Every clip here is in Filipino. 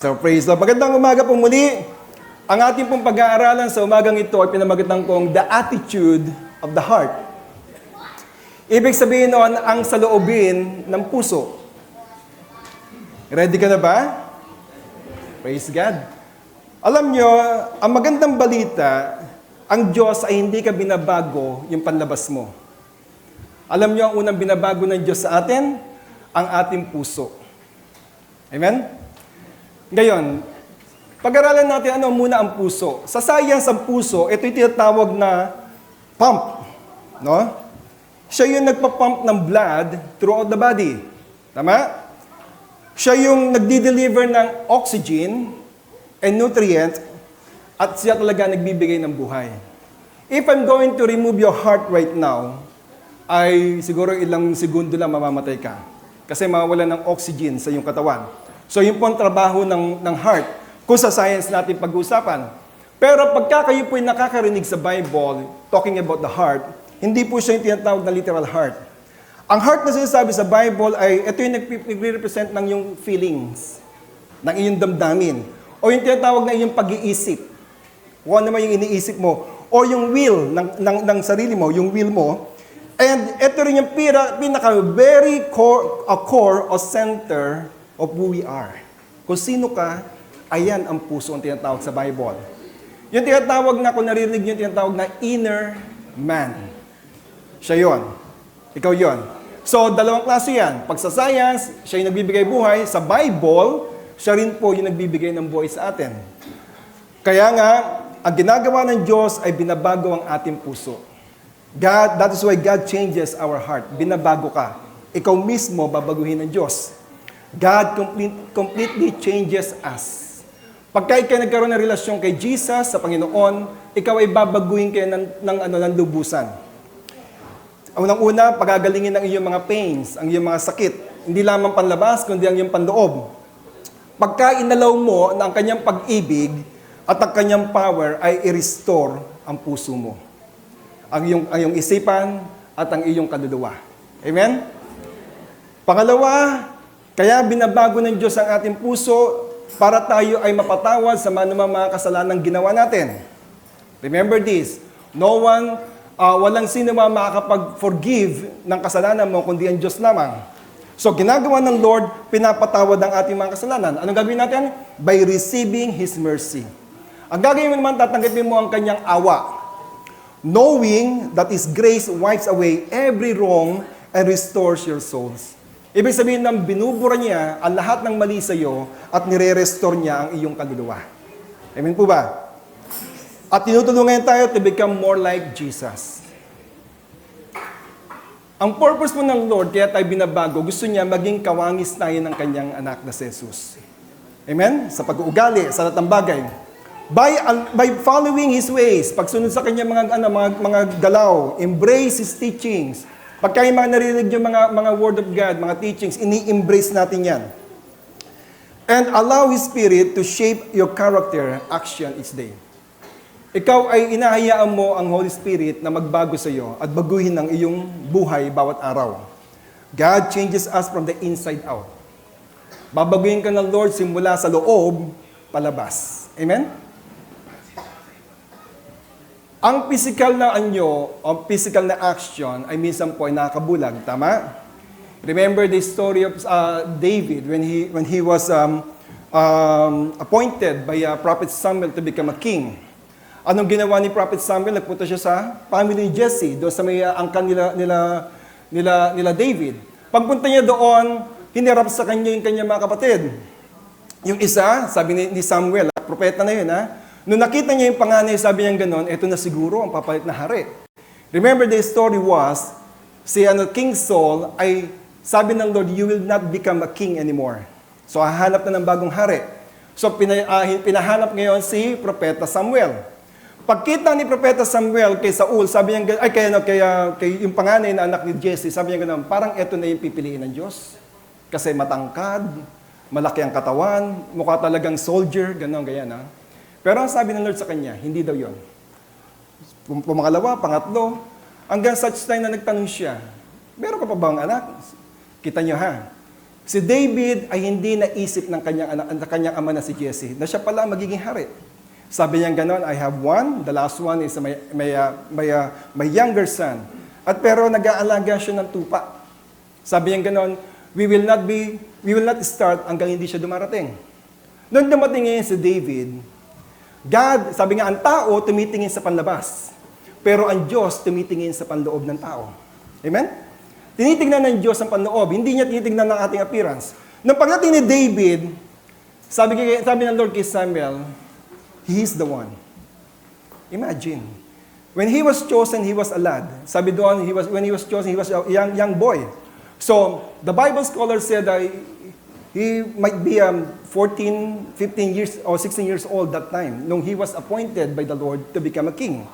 So praise the Lord. Magandang umaga po muli. Ang ating pong pag-aaralan sa umagang ito ay pinamagatan kong The Attitude of the Heart. Ibig sabihin noon, ang saloobin ng puso. Ready ka na ba? Praise God. Alam nyo, ang magandang balita, ang Diyos ay hindi ka binabago yung panlabas mo. Alam nyo, ang unang binabago ng Diyos sa atin, ang ating puso. Amen? Ngayon, pag-aralan natin ano muna ang puso. Sa science, ang puso, ito yung tinatawag na pump. No? Siya yung nagpa-pump ng blood throughout the body. Tama? Siya yung nagdi-deliver ng oxygen and nutrient at siya talaga nagbibigay ng buhay. If I'm going to remove your heart right now, ay siguro ilang segundo lang mamamatay ka. Kasi mawawalan ng oxygen sa iyong katawan. So, yun po ang trabaho ng heart kung sa science natin pag-uusapan. Pero pagka kayo po nakakarinig sa Bible, talking about the heart, hindi po siya yung tinatawag na literal heart. Ang heart na sinasabi sa Bible ay, ito yung nagre-represent ng yung feelings, ng iyong damdamin, o yung tinatawag na iyong pag-iisip. Kung ano naman yung iniisip mo, o yung will ng sarili mo, yung will mo. And ito rin yung pinaka-very core o center of who we are. Kung sino ka, ayan ang puso ang tinatawag sa Bible. Yung tinatawag na, kung narinig yung tinatawag na inner man. Siya yon. Ikaw yon. So, dalawang klase yan. Pag sa science, siya yung nagbibigay buhay. Sa Bible, siya rin po yung nagbibigay ng buhay sa atin. Kaya nga, ang ginagawa ng Diyos ay binabago ang ating puso. That is why God changes our heart. Binabago ka. Ikaw mismo babaguhin ng Diyos. God completely changes us. Pagka ikaw nagkaroon ng relasyon kay Jesus sa Panginoon, ikaw ay babaguhin kayo ng lubusan. Unang-una, pagagalingin ang iyong mga pains, ang iyong mga sakit. Hindi lamang panlabas, kundi ang iyong panloob. Pagka inalaw mo na ang kanyang pag-ibig at ang kanyang power ay i-restore ang puso mo. Ang iyong isipan at ang iyong kaluluwa. Amen? Pangalawa, kaya binabago ng Diyos ang ating puso para tayo ay mapatawad sa mga kasalanang ginawa natin. Remember this, walang sino makakapag-forgive ng kasalanan mo kundi ang Diyos lamang. So ginagawa ng Lord, pinapatawad ang ating mga kasalanan. Anong gagawin natin? By receiving His mercy. Ang gagawin mo naman, tatanggapin mo ang kanyang awa. Knowing that His grace wipes away every wrong and restores your souls. Ibig sabihin ng binubura niya ang lahat ng mali sa iyo at nire-restore niya ang iyong kaluluwa. Amen po ba? At tinutulungan tayo to become more like Jesus. Ang purpose po ng Lord, kaya tayo binabago, gusto niya maging kawangis tayo ng kanyang anak na si Jesus. Amen? Sa pag-uugali, sa lahat ng bagay. By following His ways, pagsunod sa kanyang mga galaw, embrace His teachings. Pagka yung mga narinig yung mga word of God, mga teachings, ini-embrace natin yan. And allow His Spirit to shape your character, action each day. Ikaw ay inahayaan mo ang Holy Spirit na magbago sa iyo at baguhin ang iyong buhay bawat araw. God changes us from the inside out. Babaguhin ka ng Lord simula sa loob, palabas. Amen? Ang physical na anyo, o physical na action, ay minsan po ay nakakabulag. Tama? Remember the story of David when he was appointed by Prophet Samuel to become a king. Anong ginawa ni Prophet Samuel? Nagpunta siya sa family ni Jesse, doon sa may angkan nila David. Pagpunta niya doon, hinirap sa kanya yung kanyang mga kapatid. Yung isa, sabi ni Samuel, propeta na yun, nung nakita niya yung panganay, sabi niya gano'n, eto na siguro ang papalit na hari. Remember the story was, King Saul ay sabi ng Lord, you will not become a king anymore. So hahanap na ng bagong hari. So pinahanap ngayon si Propeta Samuel. Pagkita ni Propeta Samuel kay Saul, sabi niya, kay yung panganay na anak ni Jesse, sabi niya gano'n, parang eto na yung pipiliin ng Diyos. Kasi matangkad, malaki ang katawan, mukha talagang soldier, gano'n, ganyan. Pero ang sabi ng Lord sa kanya, hindi daw yon. Pumangalawa, pangatlo, hanggang such time na nagtanong siya, meron ka pa bang anak? Kita niyo ha, Si David ay hindi naisip ng kanyang ama na si Jesse na siya pala magiging hari. Sabi niya gano'n, I have one, the last one is my younger son. At pero nag-aalaga siya ng tupa. Sabi niya gano'n, we will not start hanggang hindi siya dumarating. Noong dumating ngayon si David, God, sabi nga, ang tao tumitingin sa panlabas. Pero ang Diyos tumitingin sa panloob ng tao. Amen? Tinitignan ng Diyos ang panloob, hindi niya tinitignan ng ating appearance. Nung pagdating ni David, sabi ng Lord kay Samuel, He is the one. Imagine. When he was chosen, he was a lad. Sabi doon, when he was chosen, he was a young boy. So, the Bible scholar said that he might be 14, 15 years or 16 years old that time, nung he was appointed by the Lord to become a king.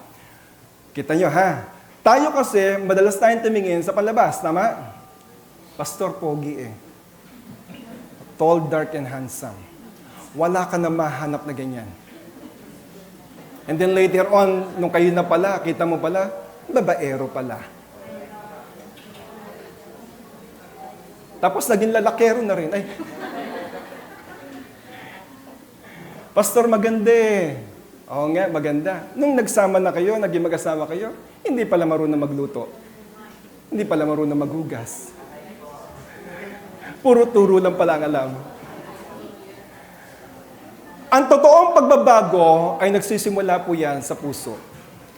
Kita nyo ha? Tayo kasi, madalas tayong tumingin sa palabas, tama? Pastor Pogi eh. Tall, dark, and handsome. Wala ka na mahanap na ganyan. And then later on, nung kayo na pala, kita mo pala, babaero pala. Tapos naging lalakero na rin. Ay, Pastor, maganda eh. Oo nga, maganda. Nung nagsama na kayo, naging mag-asawa kayo, hindi pala marunong magluto. Hindi pala marunong maghugas. Puro turo lang pala ang alam. Ang totoong pagbabago ay nagsisimula po yan sa puso.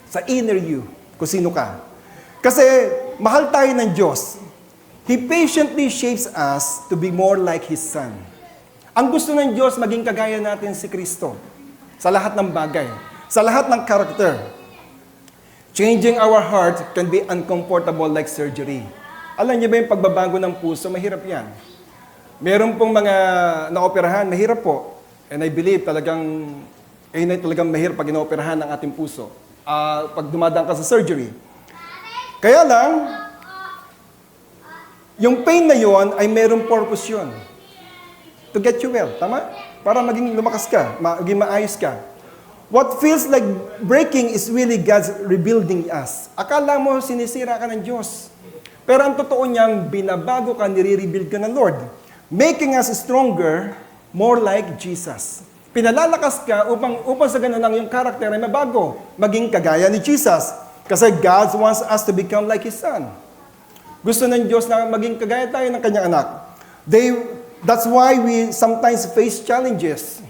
Sa inner you, kung sino ka. Kasi mahal tayo ng Diyos. He patiently shapes us to be more like His Son. Ang gusto ng Diyos, maging kagaya natin si Kristo. Sa lahat ng bagay. Sa lahat ng character. Changing our heart can be uncomfortable like surgery. Alam niyo ba yung pagbabago ng puso? Mahirap yan. Meron pong mga naoperahan, mahirap po. And I believe talagang mahirap pag inaoperahan ng ating puso. Pag dumadaan ka sa surgery. Kaya lang, yung pain na yon ay merong purpose yun. To get you well, tama? Para maging lumakas ka, maging maayos ka. What feels like breaking is really God's rebuilding us. Akala mo sinisira ka ng Diyos. Pero ang totoo niyang binabago ka, nire-rebuild ka ng Lord. Making us stronger, more like Jesus. Pinalalakas ka upang sa ganun lang yung character ay mabago. Maging kagaya ni Jesus. Kasi God wants us to become like His Son. Gusto ng Diyos na maging kagaya tayo ng Kanyang anak. That's why we sometimes face challenges.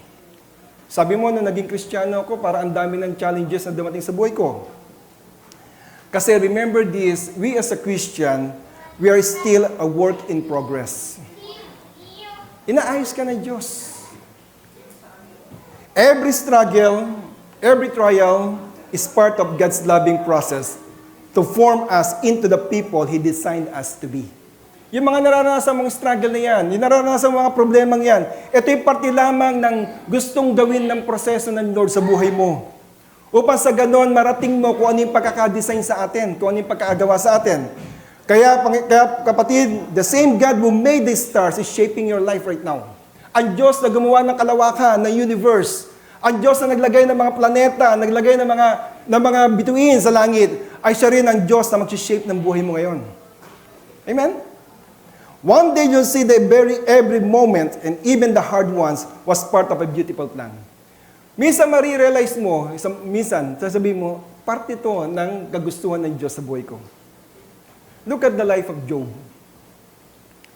Sabi mo, nung naging Kristiyano ako, para ang dami ng challenges na dumating sa buhay ko. Kasi remember this, we as a Christian, we are still a work in progress. Inaayos ka ng Diyos. Every struggle, every trial is part of God's loving process to form us into the people He designed us to be. Yung mga nararanasan mong struggle na yan, yung nararanasan mga problemang yan, ito yung parte lamang ng gustong gawin ng proseso ng Lord sa buhay mo. Upang sa ganon, marating mo kung ano yung pagkakadesign sa atin, kung ano yung pagkakagawa sa atin. Kaya kapatid, the same God who made the stars is shaping your life right now. Ang Diyos na gumawa ng kalawakan, ng universe, ang Diyos na naglagay ng mga planeta, naglagay ng mga bituin sa langit, ay siya rin ang Diyos na mag-shape ng buhay mo ngayon. Amen? One day you'll see that every moment and even the hard ones was part of a beautiful plan. Minsan marirealize mo, minsan sasabihin mo, parte ito ng kagustuhan ng Diyos sa buhay ko. Look at the life of Job.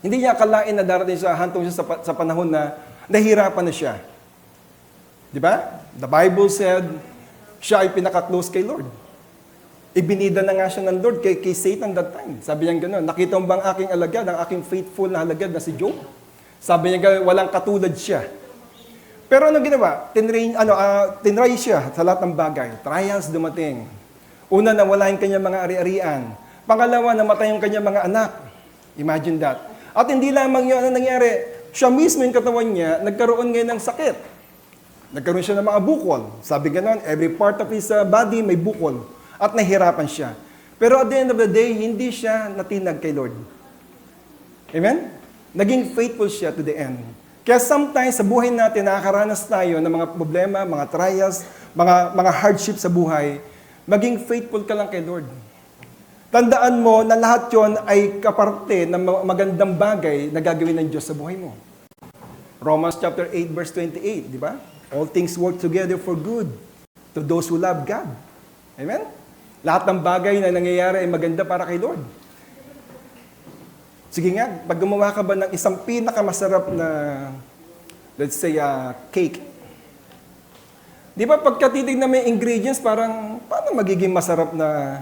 Hindi niya akalain na darating siya, hantong siya sa panahon na nahirapan na siya. Di ba? The Bible said, siya ay pinaka-close kay Lord. Ibinida na nga siya ng Lord kay Satan that time. Sabi niya gano'n, nakita mo bang aking alagad, ang aking faithful na alagad na si Job? Sabi niya gano'n, walang katulad siya. Pero ano ginawa? Tinry siya sa lahat ng bagay. Trials dumating. Una, nawala yung kanyang mga ari-arian. Pangalawa, namatay yung kanyang mga anak. Imagine that. At hindi lamang yun, ano nangyari? Siya mismo yung katawan niya, nagkaroon ngayon ng sakit. Nagkaroon siya ng mga bukol. Sabi gano'n, every part of his body may bukol. At nahirapan siya. Pero at the end of the day, hindi siya natinag kay Lord. Amen? Naging faithful siya to the end. Kaya sometimes sa buhay natin, nakakaranas tayo ng mga problema, mga trials, mga hardship sa buhay, maging faithful ka lang kay Lord. Tandaan mo na lahat yon ay kaparte ng magandang bagay na gagawin ng Diyos sa buhay mo. Romans chapter 8 verse 28, di ba? All things work together for good to those who love God. Amen? Lahat ng bagay na nangyayari ay maganda para kay Lord. Sige nga, pag gumawa ka ba ng isang pinakamasarap na, let's say, cake. Di ba pagka titignan mo yung ingredients, parang, paano magiging masarap na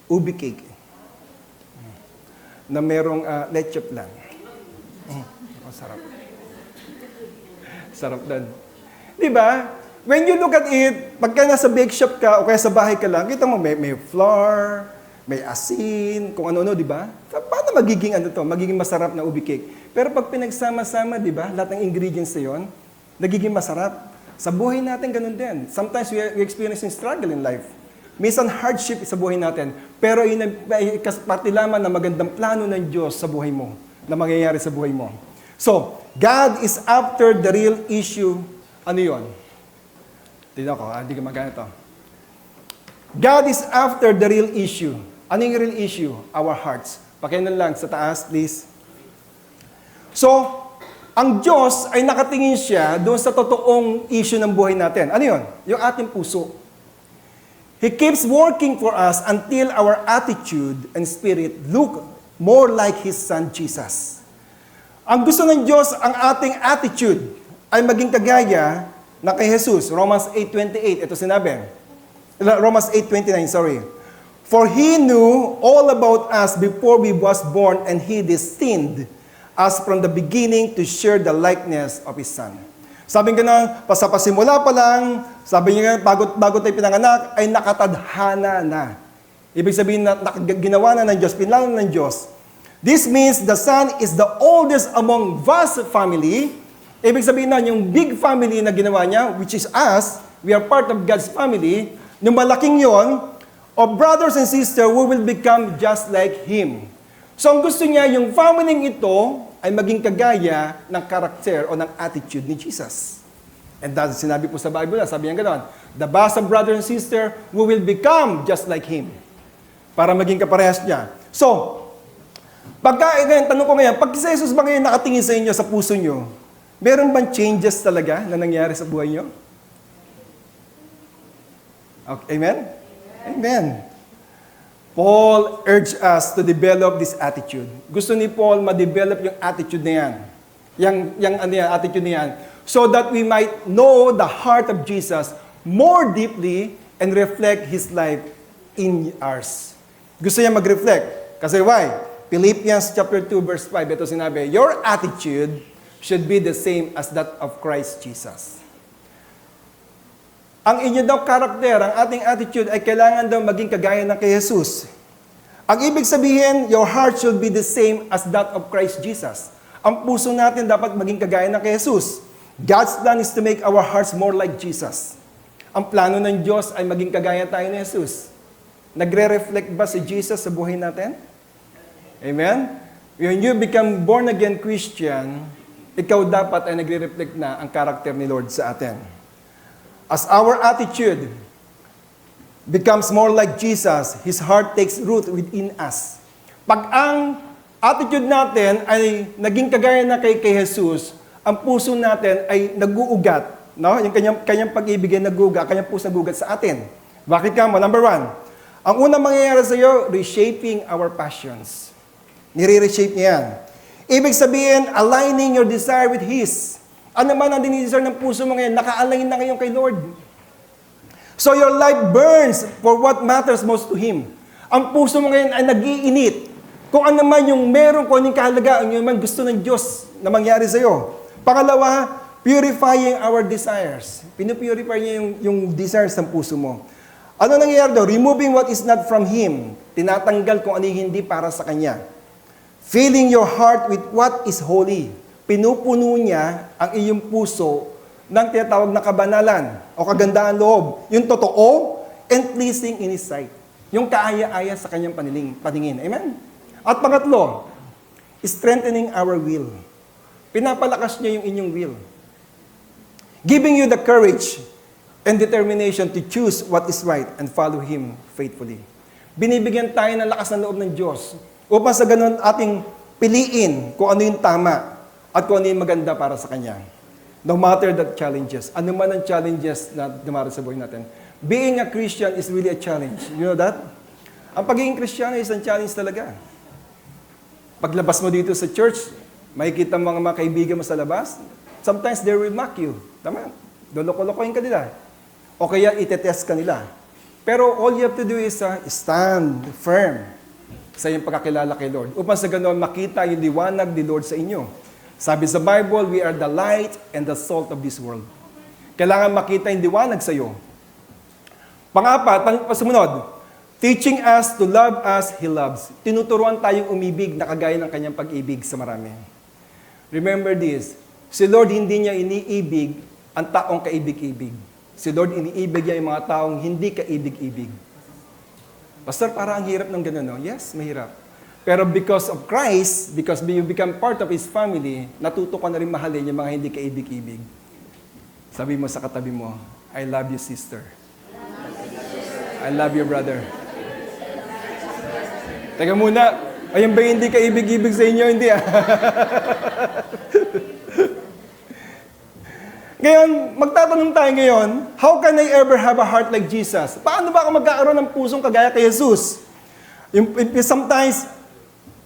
ubi cake? Na merong leche flan. Masarap. Sarap dan. Di ba? When you look at it, pagka nasa bake shop ka o kaya sa bahay ka lang, kita mo may flour, may asin, kung ano-ano, di ba? Paano magiging magiging masarap na ubi cake? Pero pag pinagsama-sama, di ba, lahat ng ingredients na yun, nagiging masarap. Sa buhay natin, ganun din. Sometimes we experiencing struggle in life. Minsan hardship sa buhay natin, pero yun ay parte lamang na magandang plano ng Diyos sa buhay mo, na mangyayari sa buhay mo. So, God is after the real issue. Ano yun? Tignan ko, hindi ka magana ito. God is after the real issue. Ano yung real issue? Our hearts. Pakinan lang sa taas, please. So, ang Diyos ay nakatingin siya doon sa totoong issue ng buhay natin. Ano yun? Yung ating puso. He keeps working for us until our attitude and spirit look more like His Son, Jesus. Ang gusto ng Diyos, ang ating attitude ay maging kagaya na kay Jesus. Romans 8:28, ito sinabi. Romans 8:29, sorry. For He knew all about us before we was born, and He destined us from the beginning to share the likeness of His Son. Sabi nga na, pasimula pa lang, sabi niya bago tayo pinanganak, ay nakatadhana na. Ibig sabihin na ginawa na ng Diyos, pinlano ng Diyos. This means the Son is the oldest among vast family. Ibig sabihin na yung big family na ginawa niya, which is us, we are part of God's family, yung malaking yon, of brothers and sisters who will become just like Him. So ang gusto niya, yung family ito ay maging kagaya ng karakter o ng attitude ni Jesus. And that's sinabi po sa Bible, sabi niya gano'n, the best of brother and sister who will become just like Him. Para maging kaparehas niya. So, tanong ko ngayon, pag si Jesus ba ngayon nakatingin sa inyo, sa puso nyo, meron bang changes talaga na nangyari sa buhay nyo? Okay, amen? Amen. Paul urged us to develop this attitude. Gusto ni Paul ma-develop yung attitude na yan. Yung attitude na yan. So that we might know the heart of Jesus more deeply and reflect His life in ours. Gusto niya mag-reflect. Kasi why? Philippians chapter 2 verse 5, ito sinabi, your attitude should be the same as that of Christ Jesus. Ang inyo daw karakter, ang ating attitude ay kailangan daw maging kagaya ng kay Jesus. Ang ibig sabihin, your heart should be the same as that of Christ Jesus. Ang puso natin dapat maging kagaya ng kay Jesus. God's plan is to make our hearts more like Jesus. Ang plano ng Diyos ay maging kagaya tayo ni Jesus. Nagre-reflect ba si Jesus sa buhay natin? Amen? When you become born-again Christian, ikaw dapat ay nagre-reflect na ang karakter ni Lord sa atin. As our attitude becomes more like Jesus, His heart takes root within us. Pag ang attitude natin ay naging kagaya na kay Jesus, ang puso natin ay nag-uugat. No? Yung kanyang pag-ibig ay nag-uugat, kanyang puso nag-uugat sa atin. Bakit ka mo? Number 1, ang unang mangyayari sa iyo, reshaping our passions. Nire-reshape niya yan. Ibig sabihin, aligning your desire with His. Ano man ang dinidesire ng puso mo ngayon, naka-align na ngayon kay Lord. So your life burns for what matters most to Him. Ang puso mo ngayon ay nag-iinit. Kung ano man yung meron ko, anong kahalagaan, yung man gusto ng Diyos na mangyari sa iyo. Pangalawa, purifying our desires. Pinupurify niya yung desires ng puso mo. Ano nangyayari daw? Removing what is not from Him. Tinatanggal kung ano yung hindi para sa Kanya. Filling your heart with what is holy. Pinupuno niya ang iyong puso ng tinatawag na kabanalan o kagandaan loob. Yung totoo and pleasing in His sight. Yung kaaya-aya sa Kanyang paningin. Amen? At pangatlo, strengthening our will. Pinapalakas niya yung inyong will. Giving you the courage and determination to choose what is right and follow Him faithfully. Binibigyan tayo ng lakas ng loob ng Diyos upang sa ganun ating piliin kung ano yung tama at kung ano yung maganda para sa Kanya. No matter the challenges. Ano man ang challenges na dumarating sa buhay natin. Being a Christian is really a challenge. You know that? Ang pagiging Kristiyano is ang challenge talaga. Paglabas mo dito sa church, makikita mo mga kaibigan mo sa labas, sometimes they will mock you. Tama? Loloko-lokohin ka nila. O kaya itetest ka nila. Pero all you have to do is stand firm sa iyong pagkakilala kay Lord. Upang sa ganoon makita yung liwanag ni Lord sa inyo. Sabi sa Bible, we are the light and the salt of this world. Kailangan makita yung liwanag sa iyo. Pang-apat, sumunod, teaching us to love as He loves. Tinuturuan tayong umibig na kagaya ng Kanyang pag-ibig sa marami. Remember this, si Lord hindi niya iniibig ang taong kaibig-ibig. Si Lord iniibig niya yung mga taong hindi kaibig-ibig. Pastor, parang ang hirap ng ganun, no? Yes, mahirap. Pero because of Christ, because you become part of His family, natuto ka na rin mahalin yung mga hindi kaibig-ibig. Sabi mo sa katabi mo, I love you, sister. I love you, brother. Teka muna, ayun ba hindi kaibig-ibig sa inyo? Hindi Ngayon, magtatanong tayo ngayon, how can I ever have a heart like Jesus? Paano ba ako magkakaroon ng pusong kagaya kay Jesus? Sometimes,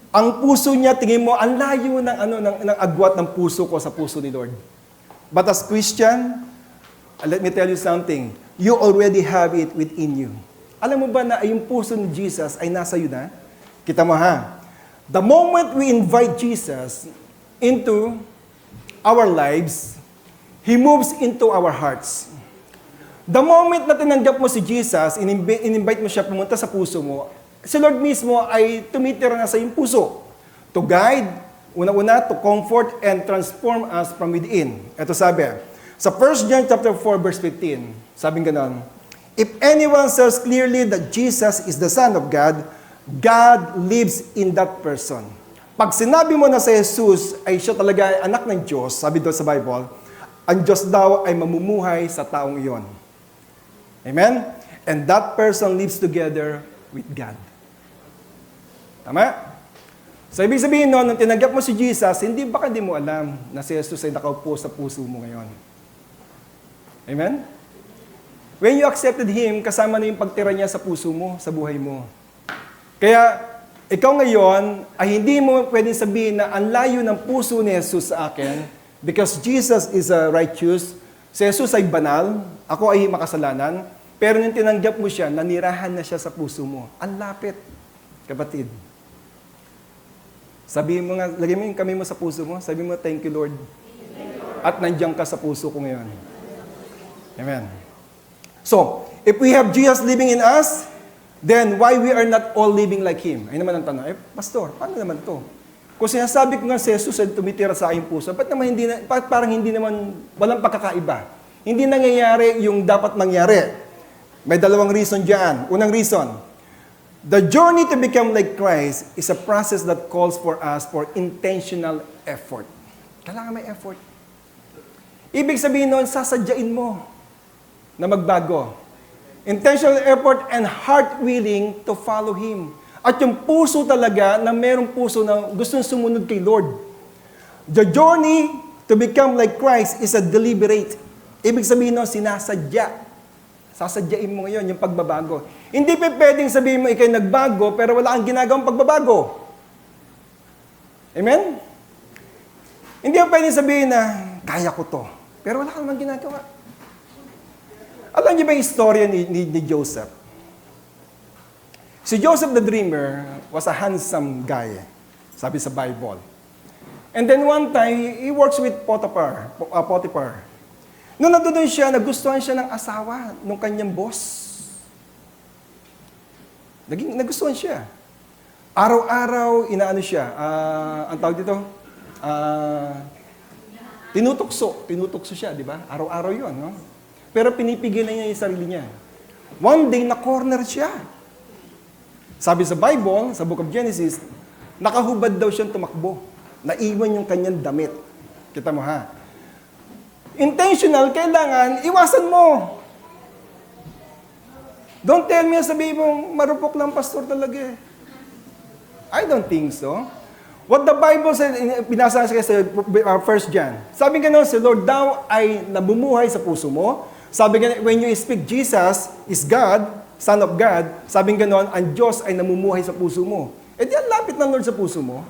ang puso niya, tingin mo, ang layo ng agwat ng puso ko sa puso ni Lord. But as Christian, let me tell you something, you already have it within you. Alam mo ba na yung puso ni Jesus ay nasa iyo na? Kita mo ha? The moment we invite Jesus into our lives, He moves into our hearts. The moment na tinanggap mo si Jesus, in-invite mo siya pumunta sa puso mo, si Lord mismo ay tumitira na sa iyong puso to guide, una-una, to comfort and transform us from within. Ito sabi, sa 1 John chapter 4, verse 15, sabing ganon, if anyone says clearly that Jesus is the Son of God, God lives in that person. Pag sinabi mo na si Jesus ay siya talaga ay anak ng Diyos, sabi doon sa Bible, ang Diyos daw ay mamumuhay sa taong iyon. Amen? And that person lives together with God. Tama? So, ibig sabihin nun, nung tinanggap mo si Jesus, hindi baka di mo alam na si Jesus ay nakaupo sa puso mo ngayon. Amen? When you accepted Him, kasama na yung pagtira niya sa puso mo, sa buhay mo. Kaya, ikaw ngayon, ay hindi mo pwedeng sabihin na ang layo ng puso ni Jesus sa akin, because Jesus is righteous, si Jesus ay banal, ako ay makasalanan, pero nung tinanggap mo siya, nanirahan na siya sa puso mo. Ang lapit, kapatid. Sabihin mo nga, lagay mo yung kamay mo sa puso mo, sabi mo, thank you Lord. At nandiyan ka sa puso ko ngayon. Amen. So, if we have Jesus living in us, then why we are not all living like Him? Ayun naman ang tanong, Pastor, paano naman to? Kung sinasabi ko nga si Jesus ay tumitira sa aking puso, ba't naman parang hindi naman, walang pagkakaiba? Hindi nangyayari yung dapat mangyari. May dalawang reason dyan. Unang reason, the journey to become like Christ is a process that calls for us for intentional effort. Kailangan may effort. Ibig sabihin nun, sasadyain mo na magbago. Intentional effort and heart willing to follow Him. At yung puso talaga na merong puso na gustong sumunod kay Lord. The journey to become like Christ is a deliberate. Ibig sabihin nun, sinasadya. Sasadyain mo ngayon yung pagbabago. Hindi pa pwedeng sabihin mo ikay nagbago pero wala kang ginagawang pagbabago. Amen? Hindi pa pwedeng sabihin na kaya ko to pero wala kang ginagawa. Alam niyo ba yung istorya ni Joseph? Si Joseph the Dreamer was a handsome guy, sabi sa Bible. And then one time, he works with Potiphar. Nung nandoon siya, nagustuhan siya ng asawa ng kanyang boss. Nagustuhan siya. Araw-araw, inaano siya. Ang tawag dito? Tinutokso siya, di ba? Araw-araw yun, no? Pero pinipigilan niya yung sarili niya. One day, na-corner siya. Sabi sa Bible, sa Book of Genesis, nakahubad daw siyang tumakbo. Naiwan yung kanyang damit. Kita mo ha? Intentional, kailangan, iwasan mo. Don't tell me, sabihin mo, marupok lang pastor talaga eh. I don't think so. What the Bible said, binasa sa 1 John. Sabi nga si Lord daw ay nabumuhay sa puso mo. Sabi nga, when you speak Jesus is God, Son of God, sabi nga ang Diyos ay namumuhay sa puso mo. Eh di ang lapit ng Lord sa puso mo.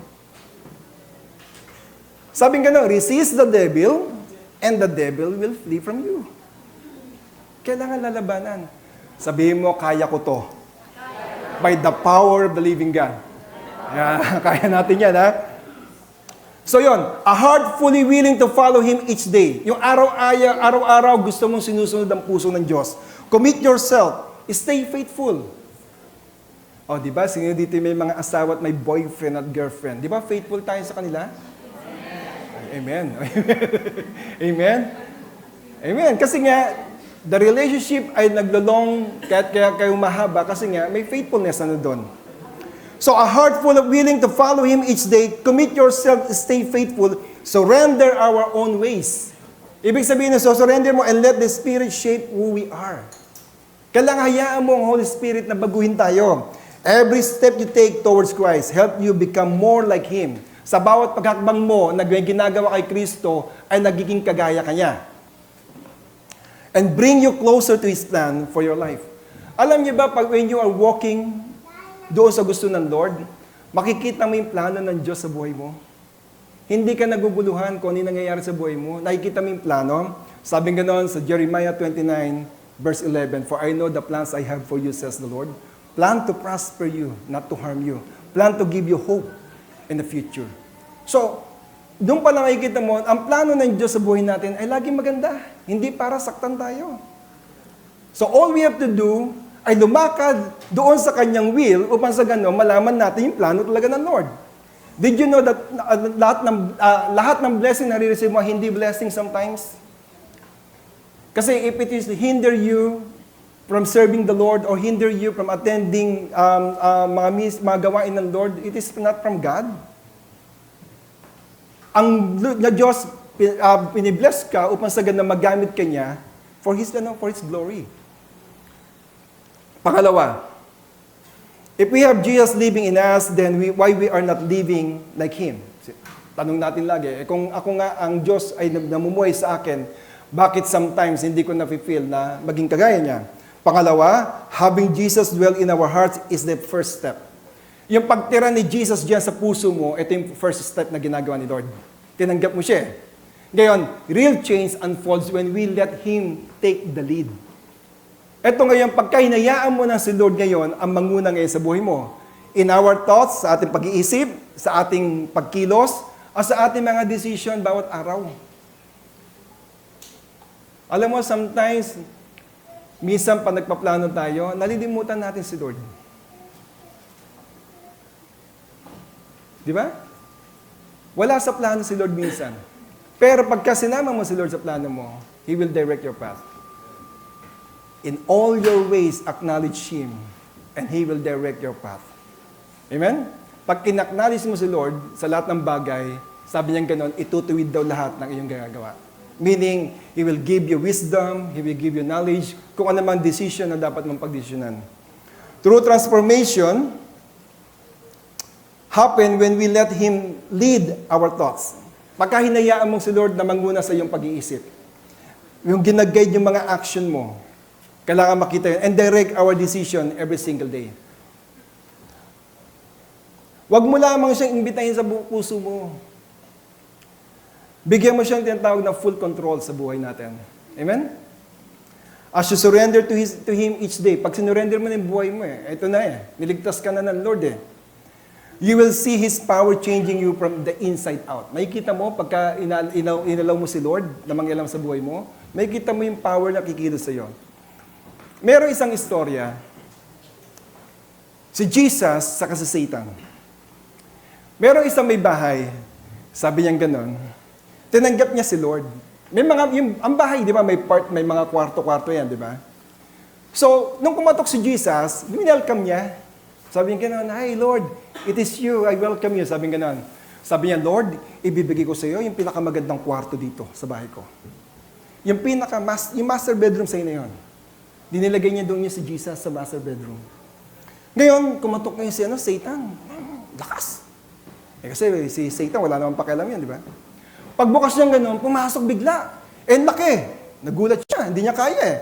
Sabi nga resist the devil, and the devil will flee from you. Kailangan lalabanan. Sabihin mo, kaya ko to. By the power of the living God. Yeah, kaya natin yan, ha? So yon, a heart fully willing to follow Him each day. Yung araw-araw gusto mong sinusunod ang puso ng Diyos. Commit yourself. Stay faithful. O, di ba? Sino dito may mga asawa at may boyfriend at girlfriend? Di ba faithful tayo sa kanila? Amen. Amen. Amen. Kasi nga, the relationship ay naglolong, kaya kayo mahaba, kasi nga, may faithfulness doon. So, a heart full of willing to follow Him each day, commit yourself, stay faithful, surrender our own ways. Ibig sabihin so surrender mo and let the Spirit shape who we are. Kailangan hayaan mo ang Holy Spirit na baguhin tayo. Every step you take towards Christ, help you become more like Him. Sa bawat paghakbang mo na ginagawa kay Kristo, ay nagiging kagaya Kanya. And bring you closer to His plan for your life. Alam niyo ba, when you are walking doon sa gusto ng Lord, makikita mo yung plano ng Diyos sa buhay mo. Hindi ka naguguluhan kung ano yung nangyayari sa buhay mo. Nakikita mo yung plano. Sabi nga noon sa Jeremiah 29, verse 11, For I know the plans I have for you, says the Lord. Plan to prosper you, not to harm you. Plan to give you hope in the future. So, doon pa lang makikita mo, ang plano ng Diyos sa buhay natin ay laging maganda. Hindi para saktan tayo. So, all we have to do ay lumakad doon sa Kanyang will upang sa gano'n malaman natin yung plano talaga ng Lord. Did you know that lahat ng blessing na re-receive mo, hindi blessing sometimes? Kasi if it is to hinder you from serving the Lord or hinder you from attending mga gawain ng Lord, it is not from God. Ang Diyos, pinibless ka upang sa gano'n magamit ka niya for His glory. Pangalawa, if we have Jesus living in us, then why we are not living like Him? Tanong natin lagi, kung ako nga ang Diyos ay namumuhay sa akin, bakit sometimes hindi ko na-feel na maging kagaya niya? Pangalawa, having Jesus dwell in our hearts is the first step. Yung pagtira ni Jesus diyan sa puso mo, ito yung first step na ginagawa ni Lord. Tinanggap mo siya. Ngayon, real change unfolds when we let Him take the lead. Ito ngayon, pagka hinayaan mo na si Lord ngayon, ang manguna ngayon sa buhay mo. In our thoughts, sa ating pag-iisip, sa ating pagkilos, o sa ating mga decision bawat araw. Alam mo, sometimes, minsan pa nagpaplano tayo, nalilimutan natin si Lord. Di ba? Wala sa plano si Lord minsan. Pero pagka sinama mo si Lord sa plano mo, He will direct your path. In all your ways, acknowledge Him, and He will direct your path. Amen? Pag in-acknowledge mo si Lord sa lahat ng bagay, sabi niya gano'n, itutuwid daw lahat ng iyong ginagawa. Meaning, He will give you wisdom, He will give you knowledge, kung ano mang decision na dapat mong pagdesisyonan. True transformation happen when we let Him lead our thoughts. Pagka hinayaan mong si Lord na manguna sa iyong pag-iisip, yung ginag-guide yung mga action mo, kailangan makita yun and direct our decision every single day. Huwag mo lamang siyang imbitahin sa puso mo. Bigyan mo siyang tinatawag na full control sa buhay natin. Amen? As you surrender to Him each day, pag sinurrender mo na yung buhay mo ito na niligtas ka na ng Lord You will see His power changing you from the inside out. Makikita mo, pagka inalaw mo si Lord na mangyalam sa buhay mo, makikita mo yung power na kikilos sa iyo. Merong isang istorya, si Jesus saka si Satan. Merong isang may bahay, sabi niya gano'n, tinanggap niya si Lord. Ang bahay, di ba, may mga kwarto-kwarto yan, di ba? So, nung kumatok si Jesus, welcome niya. Sabi niya gano'n, Hi Lord, it is you, I welcome you. Sabi niya gano'n. Sabi niya, Lord, ibibigay ko sa iyo yung pinakamagandang kwarto dito sa bahay ko. Yung master bedroom sa iyo na yun. Dinilagay niya doon niya si Jesus sa master bedroom. Ngayon, kumatok niya si Satan. Lakas. Kasi si Satan, wala namang pakialam yan, di ba? Pagbukas niya gano'n, pumasok bigla. Laki. Nagulat siya, hindi niya kaya eh.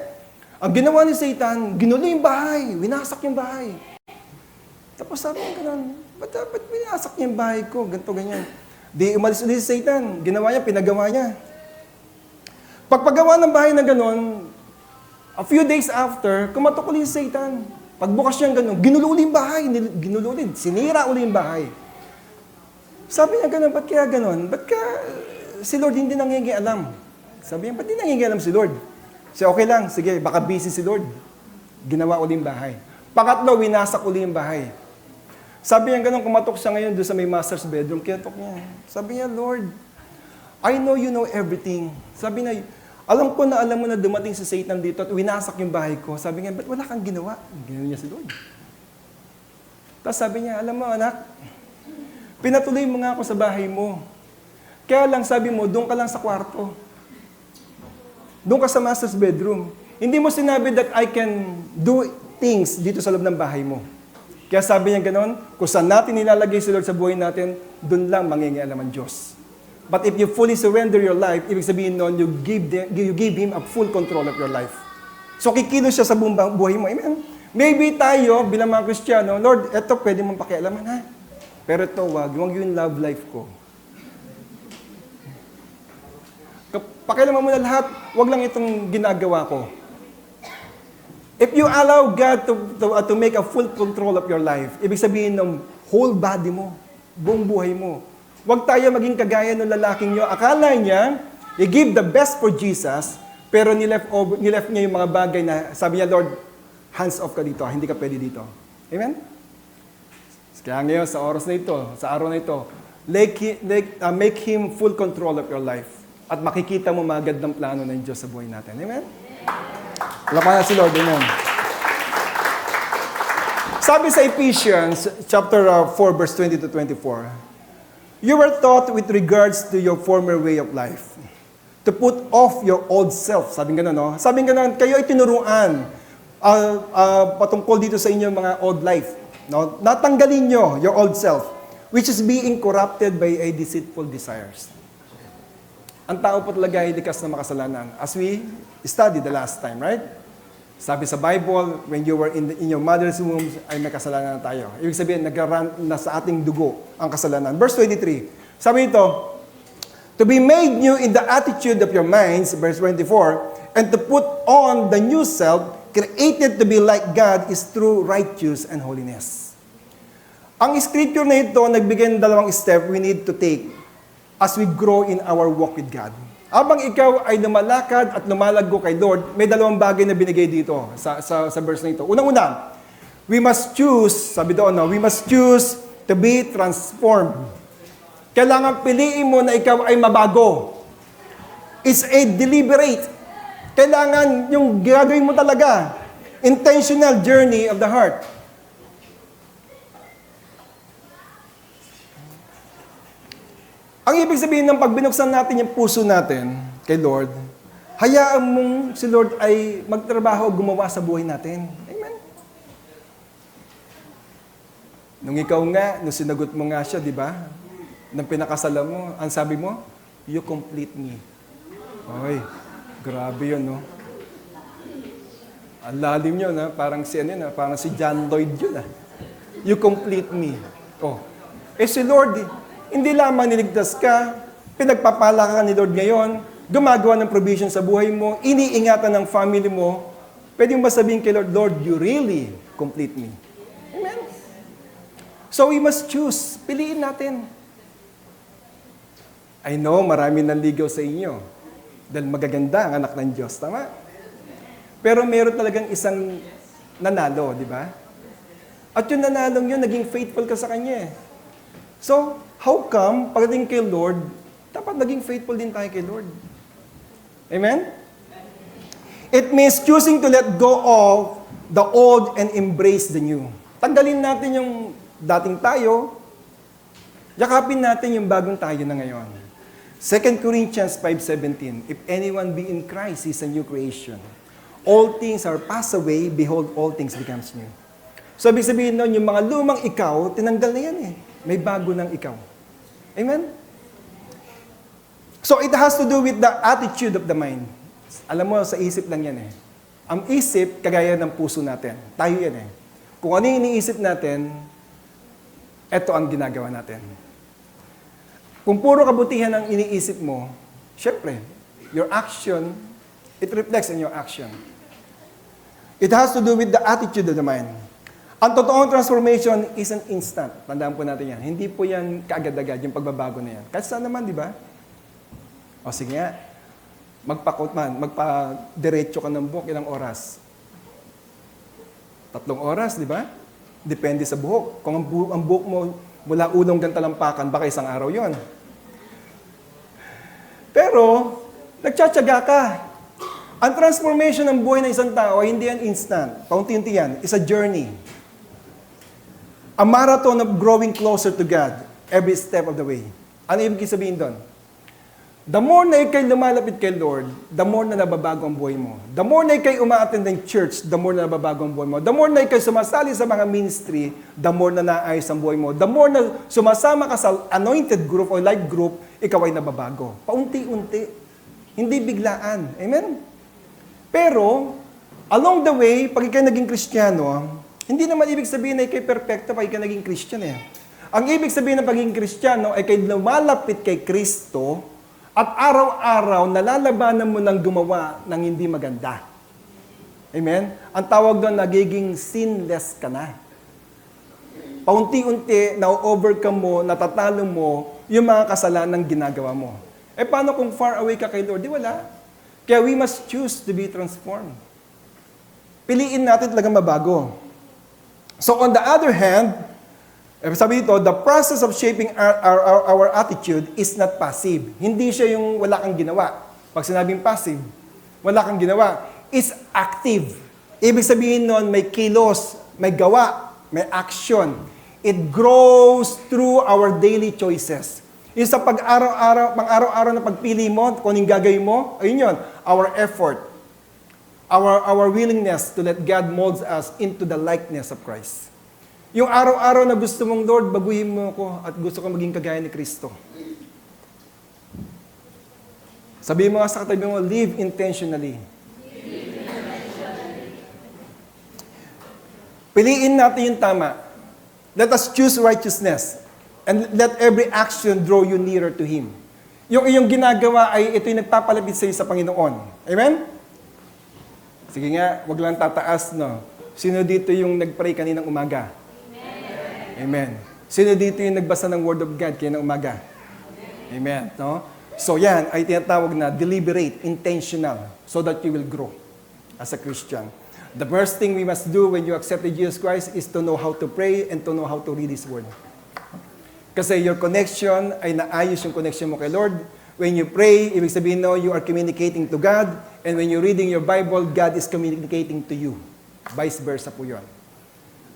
Ang ginawa ni Satan, ginulo yung bahay, winasak yung bahay. Tapos sabi niya gano'n, ba't winasak niya yung bahay ko? Ganito, ganyan. Di umalis ulit si Satan. Ginawa niya, pinagawa niya. Pagpagawa ng bahay na gano'n, a few days after, kumatok ulit si Satan. Pagbukas niya gano'n, ginulo ulit yung bahay. Ginulo ulit, sinira ulit yung bahay. Sabi niya gano'n, ba't kaya gano'n? Ba't ka, si Lord hindi nangingialam? Sabi niya, ba't hindi nangingialam si Lord? Siya, okay lang, sige, baka busy si Lord. Ginawa ulit yung bahay. Pangatlo, winasak ulit yung bahay. Sabi niya gano'n, kumatok siya ngayon doon sa may master's bedroom, kinatok niya. Sabi niya, Lord, I know you know everything. Sabi niya, alam ko na alam mo na dumating si Satan dito at winasak yung bahay ko. Sabi niya, ba't wala kang ginawa? Ginawa niya si Lord. Tapos sabi niya, alam mo anak, pinatuloy mo nga ako sa bahay mo. Kaya lang sabi mo, doon ka lang sa kwarto. Doon ka sa master's bedroom. Hindi mo sinabi that I can do things dito sa loob ng bahay mo. Kaya sabi niya gano'n, kung saan natin nilalagay si Lord sa buhay natin, doon lang mangingialam ang Diyos. But if you fully surrender your life, ibig sabihin noon, you give Him a full control of your life. So kikilos siya sa buong buhay mo. Amen? Maybe tayo, bilang mga Kristiyano, Lord, eto pwede mong pakialaman ha. Pero ito, wag yung love life ko. Pakialaman mo na lahat, wag lang itong ginagawa ko. If you allow God to make a full control of your life, ibig sabihin ng whole body mo, buong buhay mo. Huwag tayo maging kagaya ng lalaking nyo. Akala niya, he give the best for Jesus, pero nileft niya yung mga bagay na sabi niya, Lord, hands off ka dito, hindi ka pwede dito. Amen? Kaya ngayon, sa oras na ito, sa araw na ito, make Him full control of your life. At makikita mo magandang plano ng Diyos sa buhay natin. Amen? Lapanan si Lord. Amen. Sabi sa Ephesians, chapter 4, verse 20 to 24, you were taught with regards to your former way of life, to put off your old self. Sabi nga no? Sabi nga kayo ay tinuruan patungkol dito sa inyong mga old life. No? Natanggalin nyo your old self, which is being corrupted by a deceitful desires. Ang tao po talaga ay likas na makasalanan. As we studied the last time, right? Sabi sa Bible, when you were in your mother's womb, ay may kasalanan na tayo. Ibig sabihin, nag-run na sa ating dugo ang kasalanan. Verse 23, sabi ito, to be made new in the attitude of your minds, verse 24, and to put on the new self, created to be like God, is true righteousness and holiness. Ang scripture na ito, nagbigay ng dalawang step we need to take as we grow in our walk with God. Habang ikaw ay lumalakad at lumalago kay Lord, may dalawang bagay na binigay dito sa verse na ito. Unang-una, we must choose, sabi doon, we must choose to be transformed. Kailangan piliin mo na ikaw ay mabago. It's a deliberate. Kailangan yung gagawin mo talaga. Intentional journey of the heart. Ang ibig sabihin ng pag binuksan natin yung puso natin kay Lord, hayaan mong si Lord ay magtrabaho o gumawa sa buhay natin. Amen? Nung ikaw nga, nung sinagot mo nga siya, di ba? Nang pinakasalan mo, ang sabi mo, you complete me. Oy, grabe yun, no? Ang lalim yun, ha? Parang si John Lloyd yun, ha? You complete me. Oh. Si Lord, hindi lamang niligtas ka, pinagpapala ka ni Lord ngayon, gumagawa ng provision sa buhay mo, iniingatan ng family mo, pwede mo ba sabihin kay Lord, Lord, you really complete me. Amen? So we must choose. Piliin natin. I know, marami nanligaw sa inyo. Dahil magaganda ang anak ng Diyos. Tama? Pero meron talagang isang nanalo, di ba? At yung nanalong yun, naging faithful ka sa Kanya. So, how come, pagdating kay Lord, dapat naging faithful din tayo kay Lord? Amen? It means choosing to let go of the old and embrace the new. Tanggalin natin yung dating tayo, yakapin natin yung bagong tayo na ngayon. 2 Corinthians 5:17, if anyone be in Christ, he's a new creation. all things are passed away, behold, all things becomes new. So, ibig sabihin nun, yung mga lumang ikaw, tinanggal na yan eh. May bago ng ikaw. Amen? So, it has to do with the attitude of the mind. Alam mo, sa isip lang yan eh. Ang isip, kagaya ng puso natin. Tayo yan eh. Kung ano yung iniisip natin, ito ang ginagawa natin. Kung puro kabutihan ang iniisip mo, syempre, your action, it reflects in your action. It has to do with the attitude of the mind. Ang totoong transformation isn't instant. Tandaan po natin yan. Hindi po yan kaagad-agad, yung pagbabago na yan. Kahit saan naman, di ba? O sige nga, magpa-diretso ka ng buhok, ilang oras? 3 oras, di ba? Depende sa buhok. Kung ang buhok mo mula unong gantalampakan, baka 1 araw yon. Pero, nagtsatsaga ka. Ang transformation ng buhay ng isang tao ay hindi yan instant. Paunti-unti yan. It's a journey. A marathon of growing closer to God every step of the way. Ano ibig sabihin doon? The more na ikay lumalapit kay Lord, the more na nababago ang buhay mo. The more na ikay umaattend ng church, the more na nababago ang buhay mo. The more na ikay sumasali sa mga ministry, the more na naayos ang buhay mo. The more na sumasama ka sa anointed group o life group, ikaw ay nababago. Paunti-unti. Hindi biglaan. Amen? Pero, along the way, pag ikay naging Kristiyano, hindi naman ibig sabihin na ikay perfecto pag ikay naging Christian eh. Ang ibig sabihin ng pagiging Kristiyano ay ikay lumalapit kay Kristo at araw-araw nalalabanan mo ng gumawa ng hindi maganda. Amen? Ang tawag doon, nagiging sinless ka na. Paunti-unti, na-overcome mo, natatalo mo yung mga kasalanan ginagawa mo. Eh paano kung far away ka kay Lord? Di wala. Kaya we must choose to be transformed. Piliin natin talagang mabago. So on the other hand, sabi dito, the process of shaping our attitude is not passive. Hindi siya yung wala kang ginawa. Pag sinabing passive, wala kang ginawa. It's active. Ibig sabihin nun, may kilos, may gawa, may action. It grows through our daily choices. Yung sa pang-araw-araw na pagpili mo, kung anong gagawin mo, ayun yun, our effort, our willingness to let God mold us into the likeness of Christ. Yung araw-araw na gusto mong, Lord, baguhin mo ako at gusto ko maging kagaya ni Kristo. Sabihin mo nga sa katabi mo, live intentionally. Piliin natin yung tama. Let us choose righteousness. And let every action draw you nearer to Him. Yung iyong ginagawa ay ito yung nagpapalapit sa iyo sa Panginoon. Amen? Sige nga, wag lang tataas, no? Sino dito yung nag-pray kaninang umaga? Amen. Sino dito yung nagbasa ng Word of God kaninang umaga? Amen. No? So yan ay tinatawag na deliberate, intentional, so that you will grow as a Christian. The first thing we must do when you accepted Jesus Christ is to know how to pray and to know how to read His Word. Kasi your connection ay naayos yung connection mo kay Lord. When you pray, ibig sabihin no, you are communicating to God. And when you're reading your Bible, God is communicating to you. Vice versa po yun.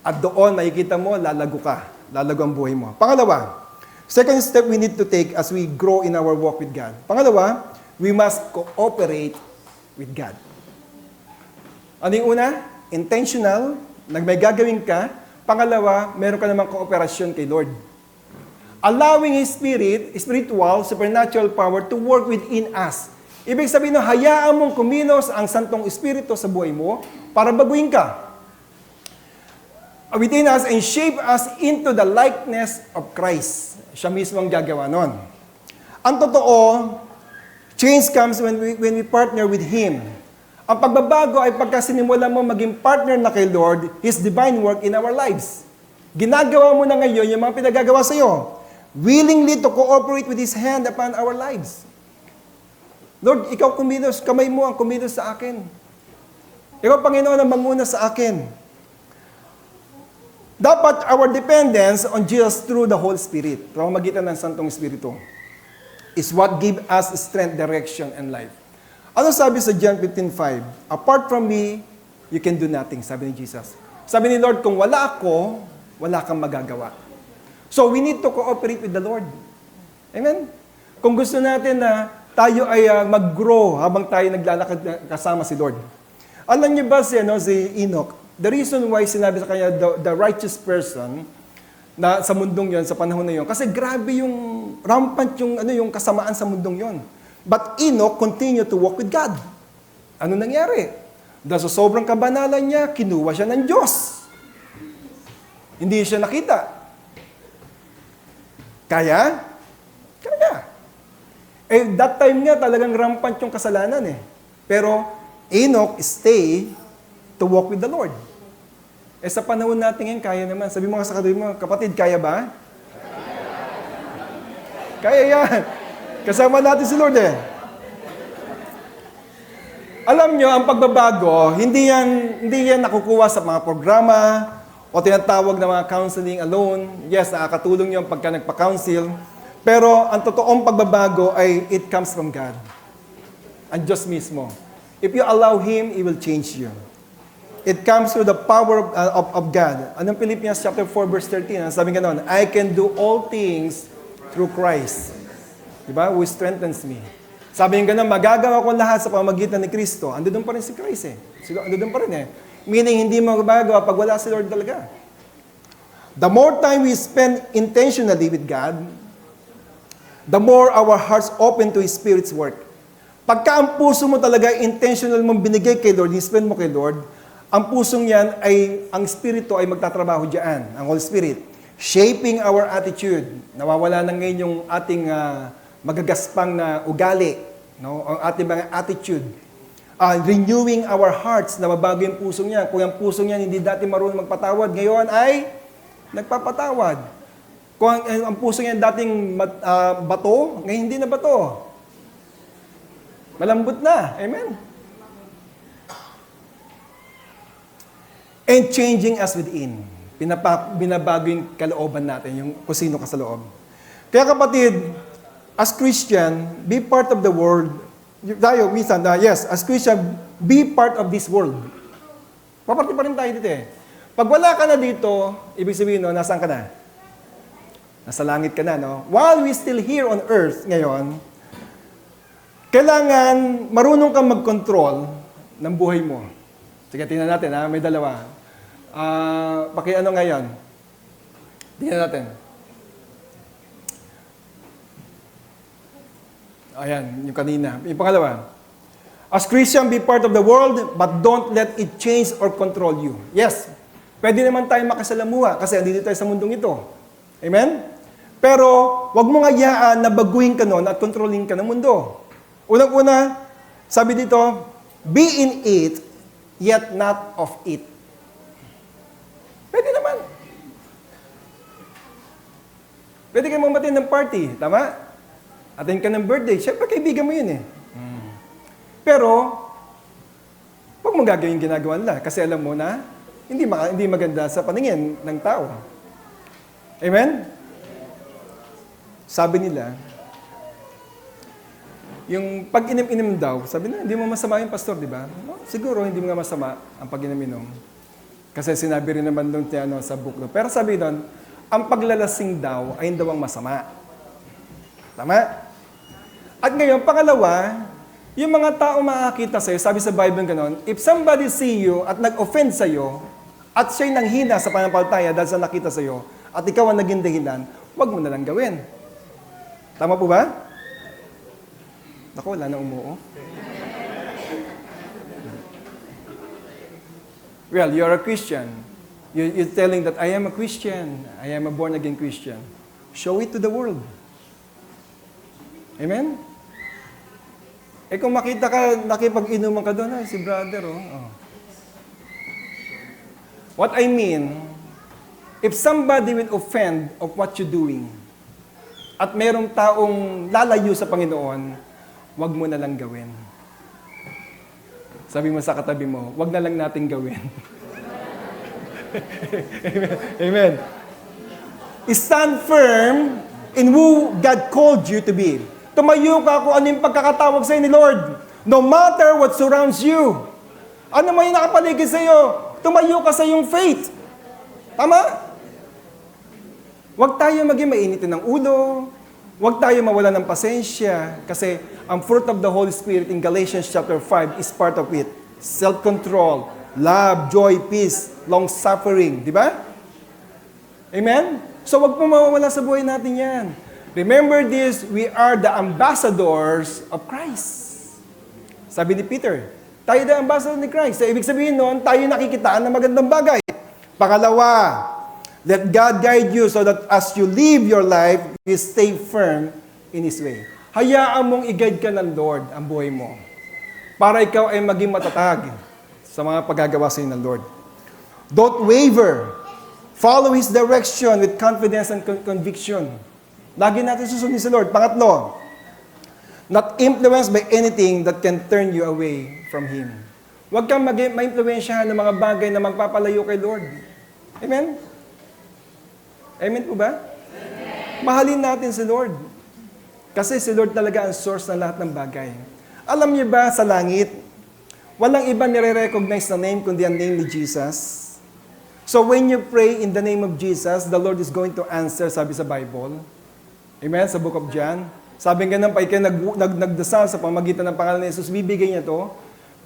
At doon, makikita mo, lalago ka. Lalago ang buhay mo. Pangalawa, second step we need to take as we grow in our walk with God. Pangalawa, we must cooperate with God. Ano yung una? Intentional, may gagawin ka. Pangalawa, meron ka namang kooperasyon kay Lord. Allowing His Spirit, spiritual, supernatural power to work within us. Ibig sabihin, hayaan mong kumilos ang Santong Espiritu sa buhay mo para baguhin ka. Within us and shape us into the likeness of Christ. Siya mismo ang gagawa nun. Ang totoo, change comes when we partner with Him. Ang pagbabago ay pagka sinimula mo maging partner na kay Lord, His divine work in our lives. Ginagawa mo na ngayon yung mga pinagagawa sa iyo. Willingly to cooperate with His hand upon our lives. Lord, Ikaw kumilos, kamay mo ang kumilos sa akin. Ikaw, Panginoon, ang manguna sa akin. Dapat our dependence on Jesus through the Holy Spirit, pamamagitan ng Santong Espiritu, is what give us strength, direction, and life. Ano sabi sa John 15:5? Apart from me, you can do nothing, sabi ni Jesus. Sabi ni Lord, kung wala ako, wala kang magagawa. So we need to cooperate with the Lord. Amen? Kung gusto natin na tayo ay mag-grow habang tayo naglalakad kasama si Lord. Alam niyo ba si Enoch, the reason why sinabi sa kanya, the righteous person, na sa mundong yon, sa panahon na yon, kasi grabe yung rampant yung kasamaan sa mundong yon. But Enoch continued to walk with God. Ano nangyari? Dahil sa sobrang kabanalan niya, kinuha siya ng Diyos. Hindi siya nakita. Kaya? That time nga talagang rampant yung kasalanan eh. Pero Enoch stay to walk with the Lord. Sa panahon natin ngayon, kaya naman. Sabi mo nga sa katabi mo, kapatid, kaya ba? Kaya yan. Kasama natin si Lord eh. Alam nyo, ang pagbabago, hindi yan nakukuha sa mga programa o tinatawag na mga counseling alone. Yes, nakakatulong yun pagka nagpa-counsel. Pero ang totoong pagbabago ay it comes from God. Ang Diyos mismo. If you allow Him, He will change you. It comes through the power of God. Anong Philippians chapter 4 verse 13? Sabi nga noon, I can do all things through Christ. Diba? Who strengthens me. Sabi nga noon, magagawa ko lahat sa pamamagitan ni Kristo. Ando doon pa rin si Christ eh. Ando doon pa rin eh. Meaning, hindi magagawa pag wala si Lord talaga. The more time we spend intentionally with God, the more our hearts open to His Spirit's work. Pagka ang puso mo talaga intentional mong binigay kay Lord, i-spend mo kay Lord, ang pusong yan ay, ang Espiritu ay magtatrabaho diyan, ang Holy Spirit, shaping our attitude. Nawawala na ngayon yung ating magagaspang na ugali, no? Ang ating mga attitude. Renewing our hearts, na mabago yung pusong yan. Kung ang pusong yan hindi dati marunong magpatawad, ngayon ay nagpapatawad. Kung ang puso niya dating bato, ngayon hindi na bato. Malambot na. Amen? And changing us within. Binabago yung kalooban natin, yung kung sino ka sa loob. Kaya kapatid, as Christian, be part of the world. Tayo, minsan, yes, as Christian, be part of this world. Paparti pa rin tayo dito eh. Pag wala ka na dito, ibig sabihin, no, nasaan ka na? Nasa langit ka na, no? While we still here on earth ngayon, kailangan marunong kang mag-control ng buhay mo. Sige, tingnan natin, ha? May dalawa. Paki-ano ngayon? Tingnan natin. Ayan, yung kanina. Yung pangalawa. As Christian, be part of the world, but don't let it change or control you. Yes, pwede naman tayo makasalamuha kasi andito tayo sa mundong ito. Amen? Pero, wag mong hayaan na baguhin ka nun at controlling ka ng mundo. Unang-una, sabi dito, be in it, yet not of it. Pwede naman. Pwede kayo mamatin ng party, tama? Attend ka ng birthday, syempre kaibigan mo yun eh. Pero, wag mong gagawin yung ginagawa nila kasi alam mo na hindi maganda sa paningin ng tao. Amen? Sabi nila, yung pag-inom-inom daw, sabi na, hindi mo masama yung pastor, di ba? No, siguro, hindi mo nga masama ang pag-inom-inom. Kasi sinabi rin naman doon sa book. No? Pero sabi doon, ang paglalasing daw ay daw ang masama. Tama? At ngayon, pangalawa, yung mga tao makakita sa'yo, sabi sa Bible ganon, if somebody see you at nag-offend sa'yo, at siya'y nanghina sa panampalataya dahil sa nakita sa'yo, at ikaw ang naging dahilan, huwag mo na lang gawin. Tama po ba? Naku, wala na umuo. Well, you're a Christian. You're telling that I am a Christian. I am a born-again Christian. Show it to the world. Amen? Kung makita ka, nakipag-inuman ka doon, si brother, oh. What I mean, if somebody will offend of what you're doing, at mayroong taong lalayo sa Panginoon, wag mo na lang gawin. Sabi mo sa katabi mo, wag na lang natin gawin. Amen. Amen. Stand firm in who God called you to be. Tumayo ka kung ano yung pagkakatawag sa'yo ni Lord. No matter what surrounds you. Ano man yung nakapaligid sa'yo, tumayo ka sa iyong faith. Tama? Huwag tayo maging mainitin ng ulo. Huwag tayo mawala ng pasensya. Kasi ang fruit of the Holy Spirit in Galatians chapter 5 is part of it. self-control, love, joy, peace, long-suffering. Di ba? Amen? So wag po mawawala sa buhay natin yan. Remember this, we are the ambassadors of Christ. Sabi ni Peter, tayo the ambassador ni Christ. So, ibig sabihin noon, tayo nakikitaan ng magandang bagay. Pangalawa, let God guide you so that as you live your life, you stay firm in His way. Hayaan mong i-guide ka ng Lord ang buhay mo para ikaw ay maging matatag sa mga paggagawa sa ng Lord. Don't waver. Follow His direction with confidence and conviction. Lagi natin susundin sa Lord. Pangatlo, not influenced by anything that can turn you away from Him. Huwag kang ma-influensyahan ng mga bagay na magpapalayo kay Lord. Amen? Amen po ba? Amen. Mahalin natin si Lord. Kasi si Lord talaga ang source ng lahat ng bagay. Alam niyo ba sa langit, walang iba nire-recognize na name kundi ang name ni Jesus? So when you pray in the name of Jesus, the Lord is going to answer, sabi sa Bible. Amen? Sa book of John. Sabi nga nang kayo nagdasal sa pamagitan ng pangalan ni Jesus, bibigay niya to.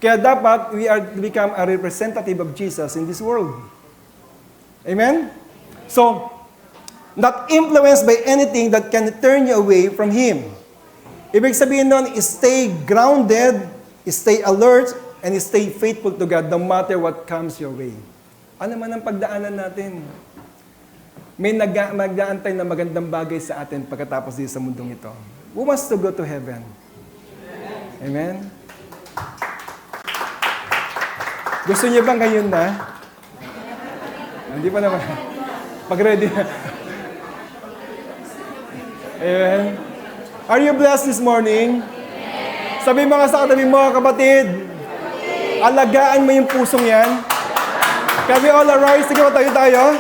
Kaya dapat we are to become a representative of Jesus in this world. Amen? So, not influenced by anything that can turn you away from Him. Ibig sabihin nun, stay grounded, stay alert, and stay faithful to God no matter what comes your way. Ano man ang pagdaanan natin? May magdaantay na magandang bagay sa atin pagkatapos dito sa mundong ito. Who wants to go to heaven? Amen? Gusto niyo bang ngayon na? Hindi pa naman. Pag-ready na. Amen? Are you blessed this morning? Sabi mga sa katabi mo, kapatid, alagaan mo yung pusong yan. Can we all arise? Sige, tayo.